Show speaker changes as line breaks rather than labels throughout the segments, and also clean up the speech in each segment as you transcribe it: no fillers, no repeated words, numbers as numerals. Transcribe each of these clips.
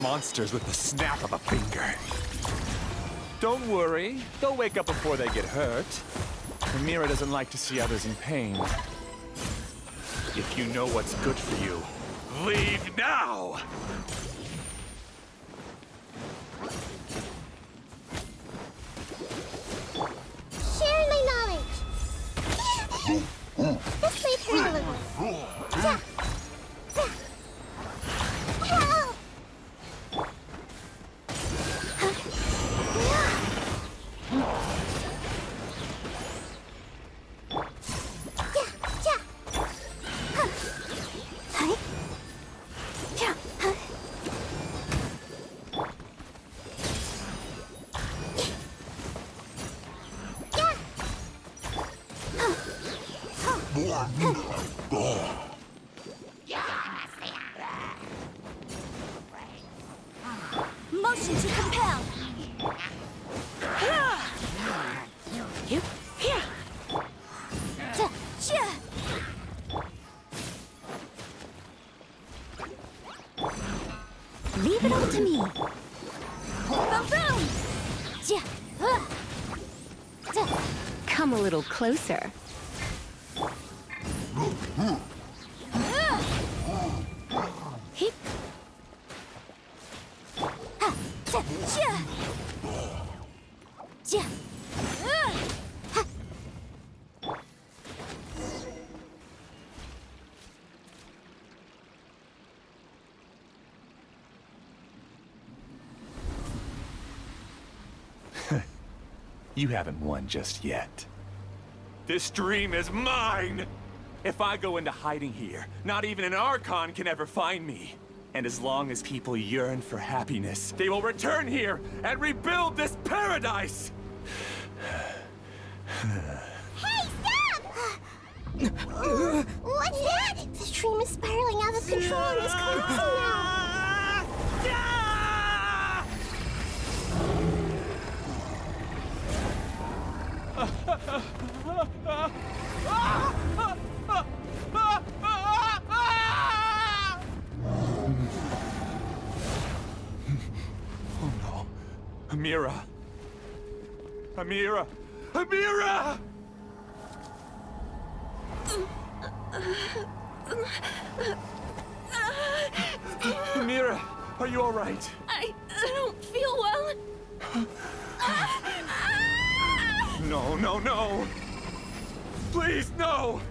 monsters with the snap of a finger. Don't worry, they'll wake up before they get hurt. Amira doesn't like to see others in pain. If you know what's good for you, leave now!
Sharing my knowledge! This might hurt a little. Help! Motion to compel. Leave it all to me. Boom, boom.
Come a little closer.
You haven't won just yet. This dream is mine! If I go into hiding here, not even an Archon can ever find me. And as long as people yearn for happiness, they will return here and rebuild this paradise!
Hey, stop! What's that? This dream is spiraling out of control and is collapsing now.
Oh no. Amira. Amira! Amira! Amira, are you all right?
I don't feel well.
No, no, no! Please, no!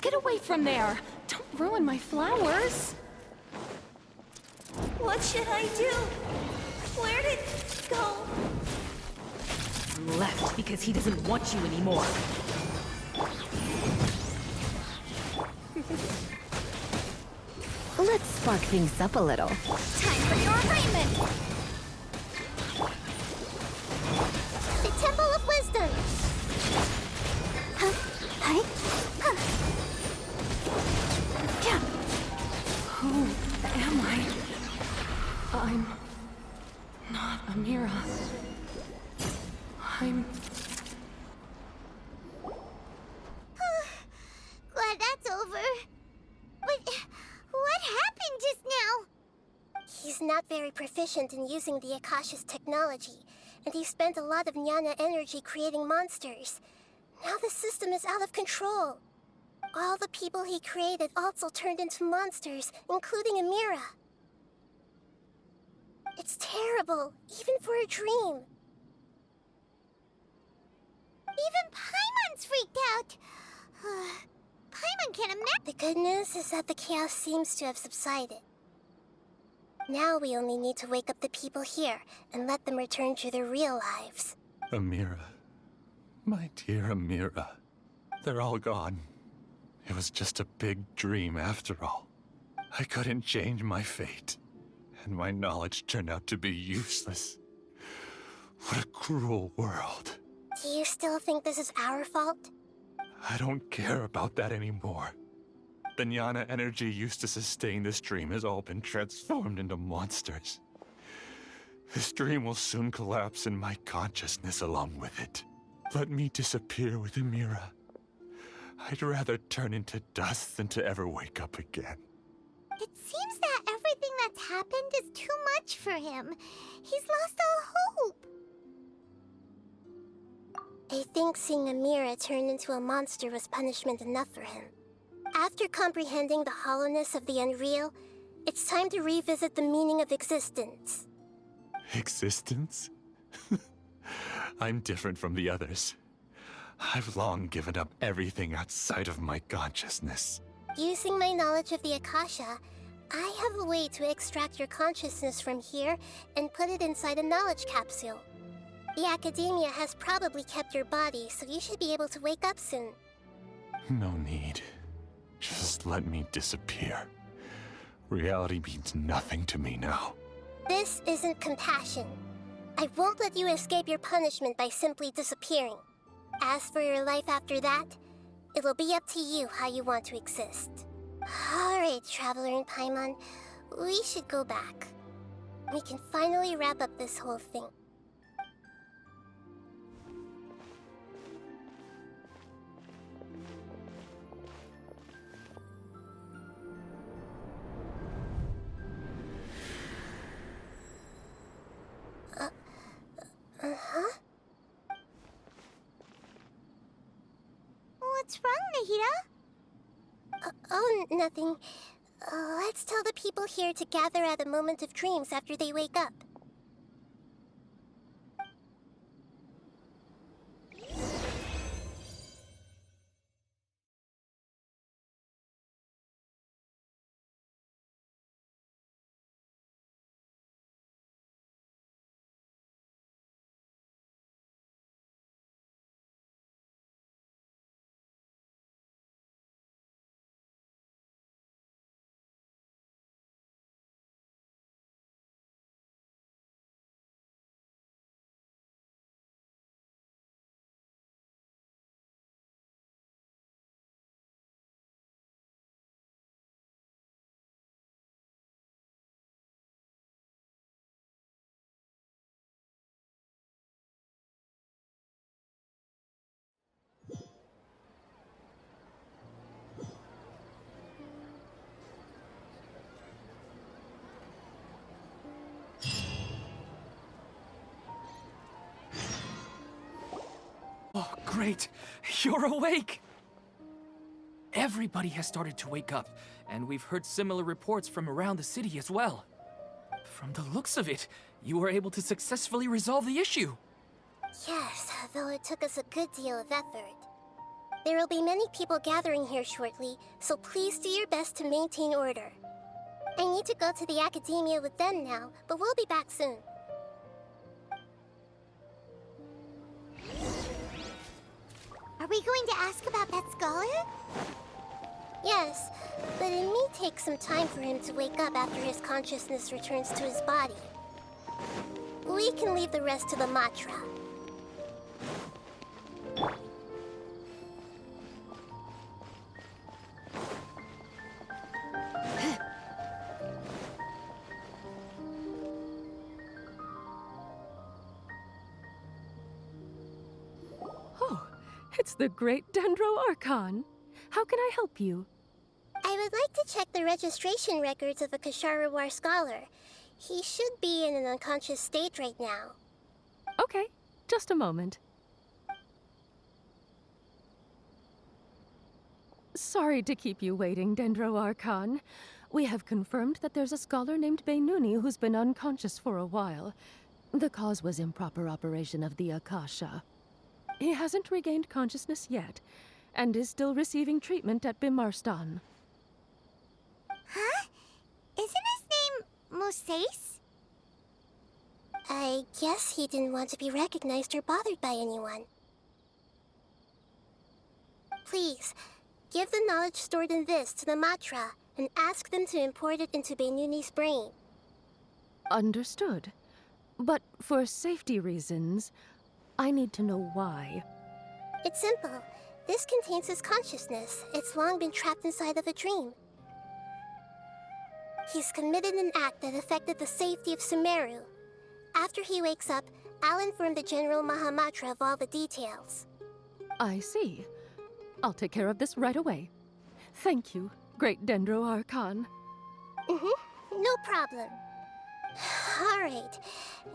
Get away from there. Don't ruin my flowers.
What should I do? Where did it go?
Left because he doesn't want you anymore. Let's spark things up a little.
Time for your arraignment! The Temple of Wisdom!
Who am I? I'm not Amira. I'm...
Glad that's over. But what happened just now? He's not very proficient in using the Akasha's technology, and he spent a lot of Jnana energy creating monsters. Now the system is out of control. All the people he created also turned into monsters, including Amira. It's terrible, even for a dream. Even Paimon's freaked out. Paimon can't imagine. The good news is that the chaos seems to have subsided. Now we only need to wake up the people here and let them return to their real lives.
Amira. My dear Amira. They're all gone. It was just a big dream after all. I couldn't change my fate, and my knowledge turned out to be useless. What a cruel world.
Do you still think this is our fault?
I don't care about that anymore. The Jnana energy used to sustain this dream has all been transformed into monsters. This dream will soon collapse and my consciousness along with it. Let me disappear with Amira. I'd rather turn into dust than to ever wake up again.
It seems that everything that's happened is too much for him. He's lost all hope. I think seeing Amira turn into a monster was punishment enough for him. After comprehending the hollowness of the unreal, it's time to revisit the meaning of existence.
Existence? I'm different from the others. I've long given up everything outside of my consciousness.
Using my knowledge of the Akasha, I have a way to extract your consciousness from here and put it inside a knowledge capsule. The Academia has probably kept your body, so you should be able to wake up soon.
No need. Just let me disappear. Reality means nothing to me now.
This isn't compassion. I won't let you escape your punishment by simply disappearing. As for your life after that, it will be up to you how you want to exist. Alright, Traveler in Paimon, we should go back. We can finally wrap up this whole thing. What's wrong, Nahida? Oh, nothing. Let's tell the people here to gather at a moment of dreams after they wake up.
Oh, great! You're awake! Everybody has started to wake up, and we've heard similar reports from around the city as well. From the looks of it, you were able to successfully resolve the issue.
Yes, though it took us a good deal of effort. There will be many people gathering here shortly, so please do your best to maintain order. I need to go to the Academia with them now, but we'll be back soon. Are we going to ask about that scholar? Yes, but it may take some time for him to wake up after his consciousness returns to his body. We can leave the rest to the Matra.
It's the great Dendro Arcon. How can I help you?
I would like to check the registration records of a Kasharawar scholar. He should be in an unconscious state right now.
Okay, just a moment. Sorry to keep you waiting, Dendro Arcon. We have confirmed that there's a scholar named Beinuni who's been unconscious for a while. The cause was improper operation of the Akasha. He hasn't regained consciousness yet, and is still receiving treatment at Bimarstan.
Huh? Isn't his name Moses? I guess he didn't want to be recognized or bothered by anyone. Please, give the knowledge stored in this to the Matra and ask them to import it into Beinuni's brain.
Understood. But for safety reasons, I need to know why.
It's simple. This contains his consciousness. It's long been trapped inside of a dream. He's committed an act that affected the safety of Sumeru. After he wakes up, I'll inform the General Mahamatra of all the details.
I see. I'll take care of this right away. Thank you, great Dendro Arcon.
No problem. Alright.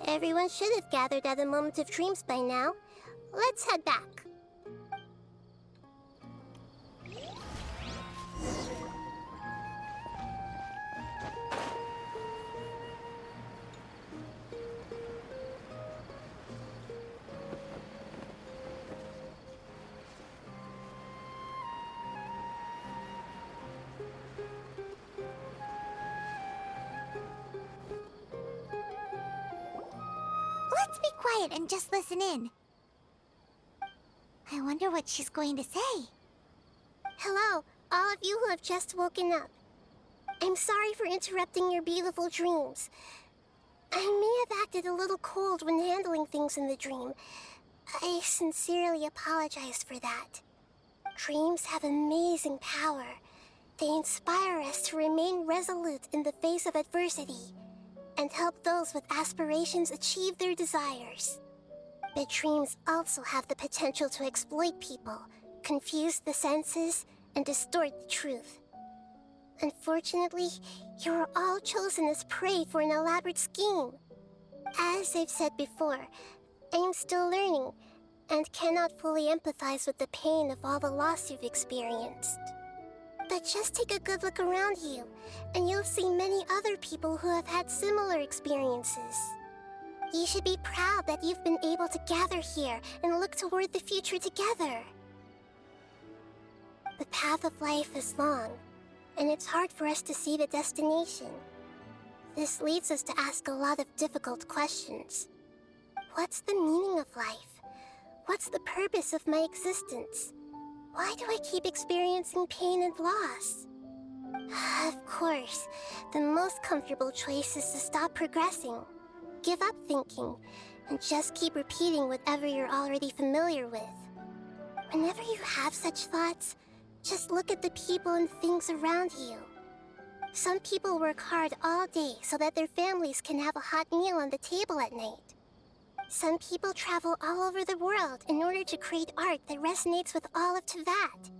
Everyone should have gathered at a Moment of Dreams by now. Let's head back.
Let's be quiet and just listen in. I wonder what she's going to say.
Hello, all of you who have just woken up. I'm sorry for interrupting your beautiful dreams. I may have acted a little cold when handling things in the dream. I sincerely apologize for that. Dreams have amazing power. They inspire us to remain resolute in the face of adversity and help those with aspirations achieve their desires. But dreams also have the potential to exploit people, confuse the senses, and distort the truth. Unfortunately, you are all chosen as prey for an elaborate scheme. As I've said before, I am still learning and cannot fully empathize with the pain of all the loss you've experienced. But just take a good look around you, and you'll see many other people who have had similar experiences. You should be proud that you've been able to gather here and look toward the future together. The path of life is long, and it's hard for us to see the destination. This leads us to ask a lot of difficult questions. What's the meaning of life? What's the purpose of my existence? Why do I keep experiencing pain and loss? Of course, the most comfortable choice is to stop progressing. Give up thinking, and just keep repeating whatever you're already familiar with. Whenever you have such thoughts, just look at the people and things around you. Some people work hard all day so that their families can have a hot meal on the table at night. Some people travel all over the world in order to create art that resonates with all of Teyvat.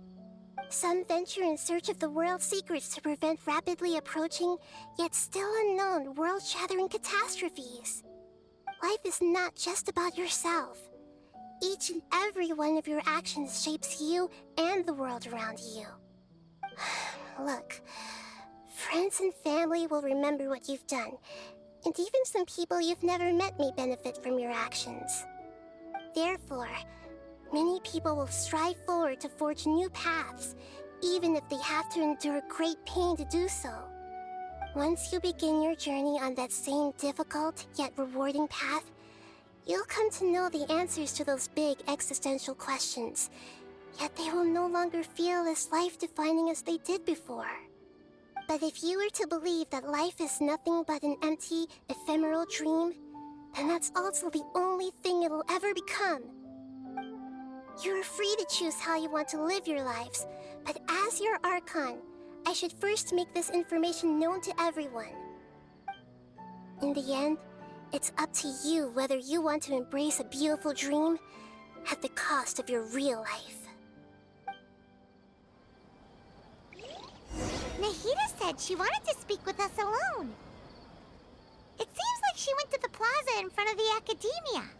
Some venture in search of the world's secrets to prevent rapidly approaching, yet still unknown, world-shattering catastrophes. Life is not just about yourself. Each and every one of your actions shapes you and the world around you. Look, friends and family will remember what you've done, and even some people you've never met may benefit from your actions. Therefore, many people will strive forward to forge new paths, even if they have to endure great pain to do so. Once you begin your journey on that same difficult yet rewarding path, you'll come to know the answers to those big existential questions, yet they will no longer feel as life-defining as they did before. But if you were to believe that life is nothing but an empty, ephemeral dream, then that's also the only thing it'll ever become. You're free to choose how you want to live your lives, but as your Archon, I should first make this information known to everyone. In the end, it's up to you whether you want to embrace a beautiful dream at the cost of your real life.
Nahida said she wanted to speak with us alone. It seems like she went to the plaza in front of the academia.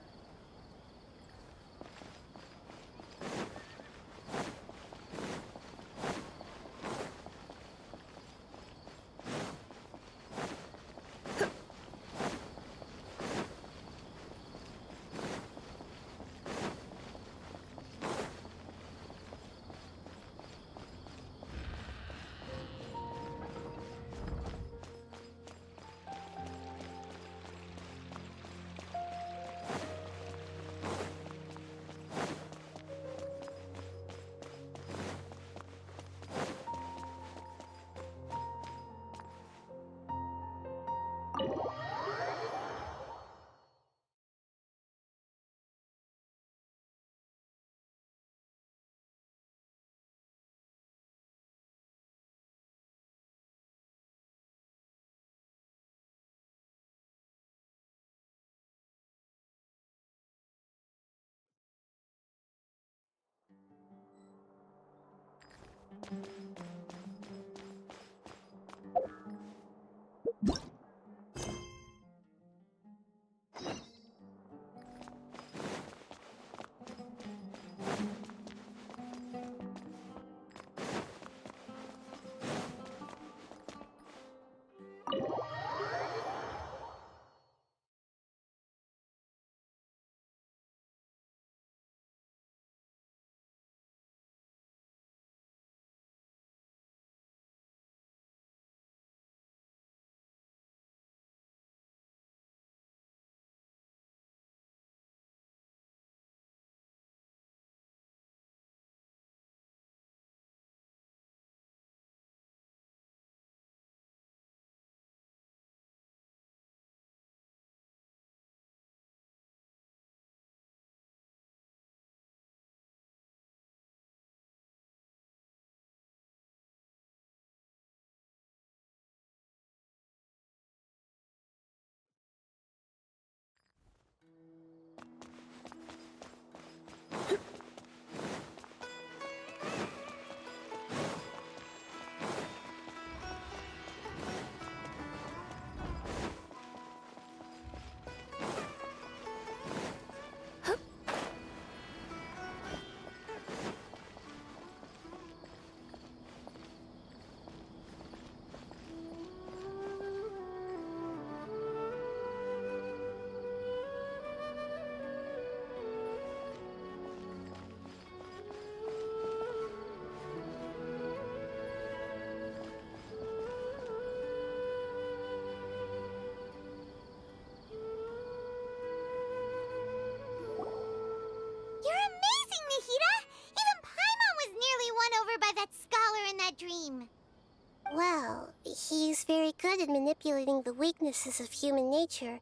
good at manipulating the weaknesses of human nature,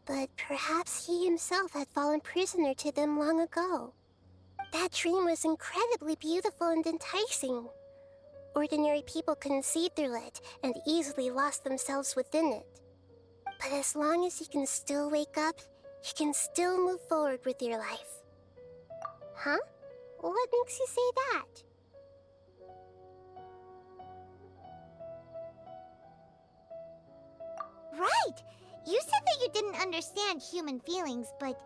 but perhaps he himself had fallen prisoner to them long ago. That dream was incredibly beautiful and enticing. Ordinary people couldn't see through it and easily lost themselves within it. But as long as you can still wake up, you can still move forward with your life. Huh? What makes you say that?
Right! You said that you didn't understand human feelings, but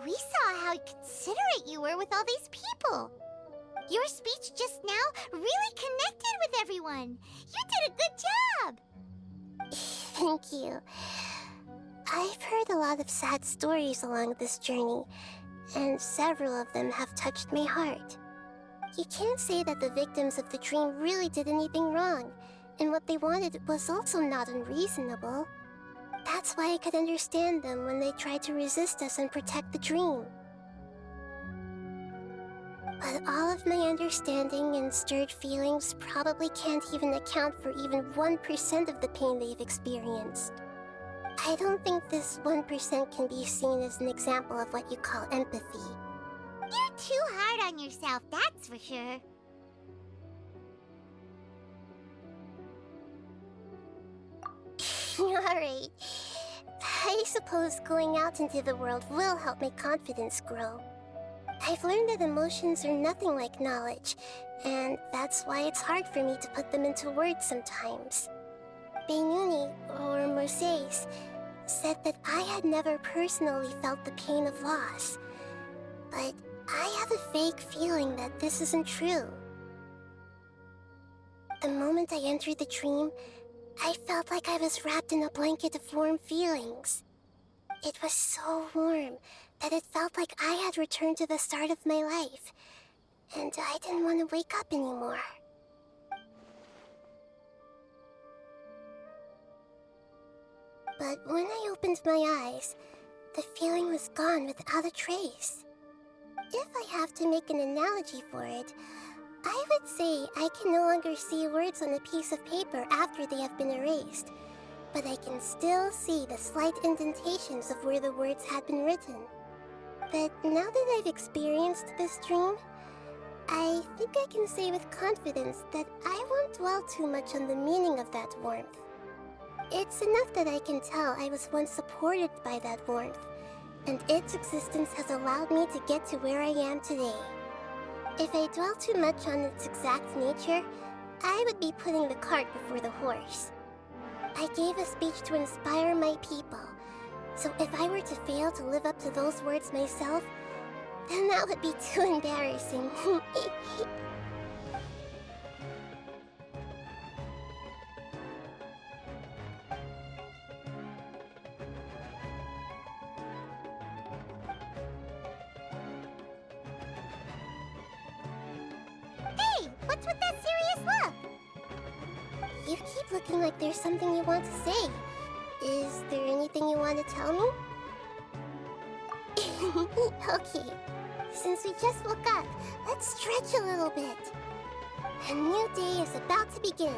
we saw how considerate you were with all these people. Your speech just now really connected with everyone. You did a good job!
Thank you. I've heard a lot of sad stories along this journey, and several of them have touched my heart. You can't say that the victims of the dream really did anything wrong, and what they wanted was also not unreasonable. That's why I could understand them when they tried to resist us and protect the dream. But all of my understanding and stirred feelings probably can't even account for even 1% of the pain they've experienced. I don't think this 1% can be seen as an example of what you call empathy.
You're too hard on yourself, that's for sure.
Alright. I suppose going out into the world will help my confidence grow. I've learned that emotions are nothing like knowledge, and that's why it's hard for me to put them into words sometimes. Beinuni, or Mercedes, said that I had never personally felt the pain of loss, but I have a vague feeling that this isn't true. The moment I entered the dream, I felt like I was wrapped in a blanket of warm feelings. It was so warm that it felt like I had returned to the start of my life, and I didn't want to wake up anymore. But when I opened my eyes, the feeling was gone without a trace. If I have to make an analogy for it, I would say I can no longer see words on a piece of paper after they have been erased, but I can still see the slight indentations of where the words had been written. But now that I've experienced this dream, I think I can say with confidence that I won't dwell too much on the meaning of that warmth. It's enough that I can tell I was once supported by that warmth, and its existence has allowed me to get to where I am today. If I dwell too much on its exact nature, I would be putting the cart before the horse. I gave a speech to inspire my people, so if I were to fail to live up to those words myself, then that would be too embarrassing.
Hey, what's with that serious look?
You keep looking like there's something you want to say. Is there anything you want to tell me? Okay, since we just woke up, let's stretch a little bit. A new day is about to begin.